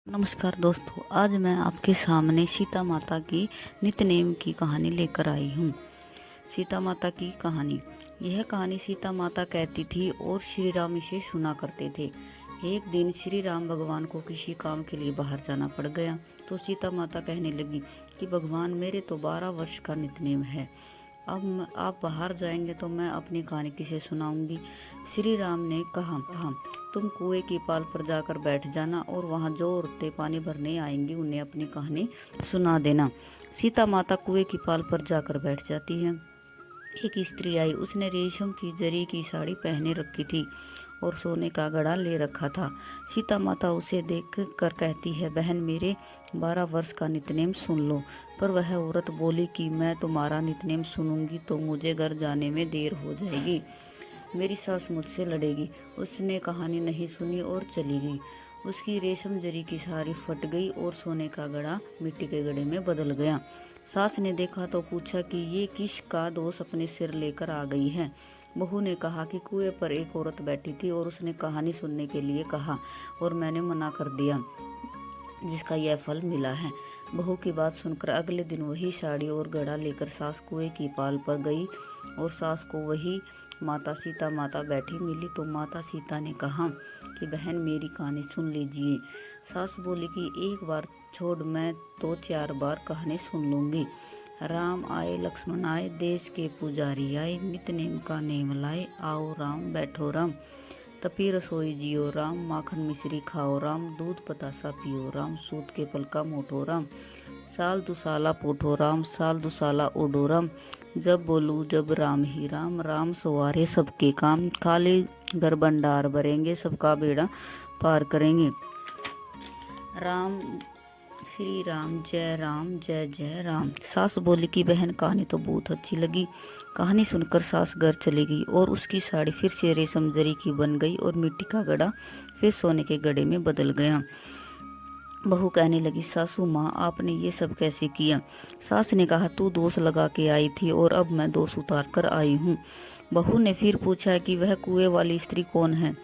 नमस्कार दोस्तों, आज मैं आपके सामने सीता माता की नित्य-नेम की कहानी लेकर आई हूँ। सीता माता की कहानी। यह कहानी सीता माता कहती थी और श्री राम इसे सुना करते थे। एक दिन श्री राम भगवान को किसी काम के लिए बाहर जाना पड़ गया, तो सीता माता कहने लगी कि भगवान, मेरे तो 12 वर्ष का नित्य-नेम है। अब आप बाहर जाएंगे तो मैं अपनी कहानी किसे सुनाऊंगी। श्री राम ने कहा, तुम कुएं की पाल पर जाकर बैठ जाना और वहाँ जो औरतें पानी भरने आएंगी उन्हें अपनी कहानी सुना देना। सीता माता कुएं की पाल पर जाकर बैठ जाती है। एक स्त्री आई, उसने रेशम की जरी की साड़ी पहने रखी थी और सोने का घड़ा ले रखा था। सीता माता उसे देख कर कहती है, बहन, मेरे 12 वर्ष का नित्य-नेम सुन लो। पर वह औरत बोली कि मैं तुम्हारा नित्य-नेम सुनूंगी तो मुझे घर जाने में देर हो जाएगी, मेरी सास मुझसे लड़ेगी। उसने कहानी नहीं सुनी और चली गई। उसकी रेशम जरी की साड़ी फट गई और सोने का घड़ा मिट्टी के घड़े में बदल गया। सास ने देखा तो पूछा कि ये किसका दोष अपने सिर लेकर आ गई है। बहू ने कहा कि कुएं पर एक औरत बैठी थी और उसने कहानी सुनने के लिए कहा और मैंने मना कर दिया, जिसका यह फल मिला है। बहू की बात सुनकर अगले दिन वही साड़ी और घड़ा लेकर सास कुएं की पाल पर गई और सास को वही माता सीता माता बैठी मिली। तो माता सीता ने कहा कि बहन, मेरी कहानी सुन लीजिए। सास बोली कि एक बार छोड़, मैं तो 4 बार कहानी सुन लूँगी। राम आए लक्ष्मण आए, देश के पुजारी आए, नित्य-नेम का नेम लाए, आओ राम बैठो राम, तपी रसोई जियो राम, माखन मिश्री खाओ राम, दूध पतासा पियो राम, सूत के पलका मोटो राम, साल दुसाला पोठो राम, साल दुसाला उडो राम, जब बोलू जब राम ही राम, राम सवारे सबके काम, खाली घर भंडार भरेंगे, सबका बेड़ा पार करेंगे। राम श्री राम, जय जय राम। सास बोली कि बहन, कहानी तो बहुत अच्छी लगी। कहानी सुनकर सास घर चली गई और उसकी साड़ी फिर से रेशम जरी की बन गई और मिट्टी का घड़ा फिर सोने के घड़े में बदल गया। बहू कहने लगी, सासू माँ, आपने ये सब कैसे किया? सास ने कहा, तू दोष लगा के आई थी और अब मैं दोष उतार कर आई हूँ। बहू ने फिर पूछा कि वह कुएं वाली स्त्री कौन है?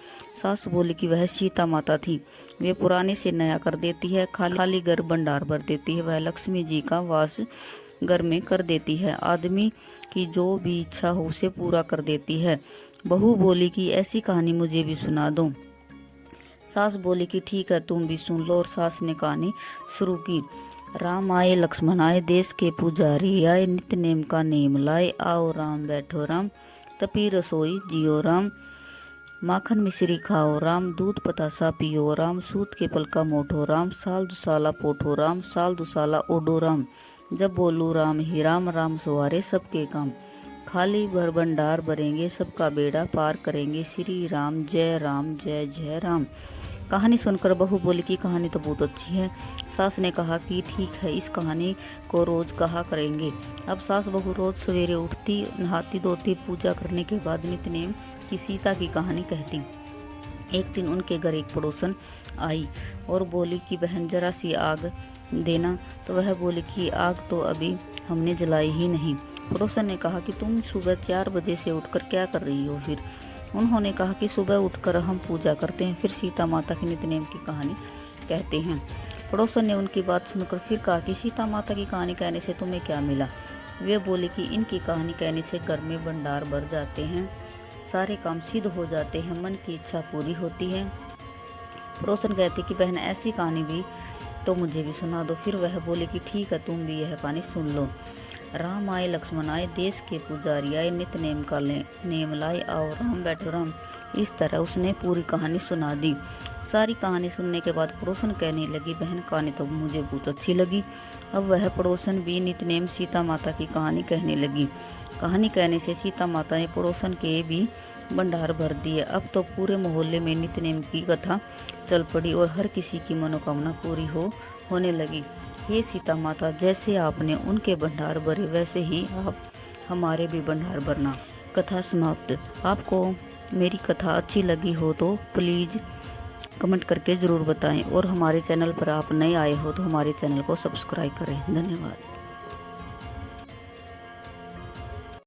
सास बोली कि वह सीता माता थी। वे पुराने से नया कर देती है, खाली घर भंडार भर देती है। वह लक्ष्मी जी का वास घर में कर देती है, आदमी की जो भी इच्छा हो उसे पूरा कर देती है। बहू बोली कि ऐसी कहानी मुझे भी सुना दो। सास बोली कि ठीक है, तुम भी सुन लो। और सास ने कहानी शुरू की। राम आए लक्ष्मण आए, देश के पुजारी आए, नित्य-नेम का नेम लाए, आओ राम बैठो राम, तपी रसोई जियो राम, माखन मिश्री खाओ राम, दूध पतासा पियो राम, सूत के पलका मोटो राम, साल दुसाला पोठो राम, साल दुसाला उडो राम, जब बोलू राम ही राम, राम सवारे सबके काम, खाली भर भंडार भरेंगे, सबका बेड़ा पार करेंगे, श्री राम, जय जय राम। कहानी सुनकर बहू बोली कि कहानी तो बहुत अच्छी है। सास ने कहा कि ठीक है, इस कहानी को रोज कहा करेंगे। अब सास बहू रोज सवेरे उठती, नहाती धोती, पूजा करने के बाद नित्य-नेम की सीता की कहानी कहती। एक दिन उनके घर एक पड़ोसन आई और बोली कि बहन, जरा सी आग देना। तो वह बोली कि आग तो अभी हमने जलाई ही नहीं। पड़ोसन ने कहा कि तुम सुबह 4 बजे से उठकर क्या कर रही हो? फिर उन्होंने कहा कि सुबह उठकर हम पूजा करते हैं, फिर सीता माता के नित्य-नेम की कहानी कहते हैं। पड़ोसन ने उनकी बात सुनकर फिर कहा कि सीता माता की कहानी कहने से तुम्हें क्या मिला? वे बोले कि इनकी कहानी कहने से घर में भंडार भर जाते हैं, सारे काम सिद्ध हो जाते हैं, मन की इच्छा पूरी होती है। पड़ोसन कहते कि बहन, ऐसी कहानी भी तो मुझे भी सुना दो। फिर वह बोले कि ठीक है, तुम भी यह कहानी सुन लो। राम आए लक्ष्मण आए, देश के पुजारी आए, नित्य-नेम का नेम लाए, आओ राम बैठो राम। इस तरह उसने पूरी कहानी सुना दी। सारी कहानी सुनने के बाद पड़ोसन कहने लगी, बहन, कहानी तो मुझे बहुत अच्छी लगी। अब वह पड़ोसन भी नित्य-नेम सीता माता की कहानी कहने लगी। कहानी कहने से सीता माता ने पड़ोसन के भी भंडार भर दिए। अब तो पूरे मोहल्ले में नित्य-नेम की कथा चल पड़ी और हर किसी की मनोकामना पूरी होने लगी। हे सीता माता, जैसे आपने उनके भंडार भरे वैसे ही आप हमारे भी भंडार भरना। कथा समाप्त। आपको मेरी कथा अच्छी लगी हो तो प्लीज़ कमेंट करके ज़रूर बताएं और हमारे चैनल पर आप नए आए हो तो हमारे चैनल को सब्सक्राइब करें। धन्यवाद।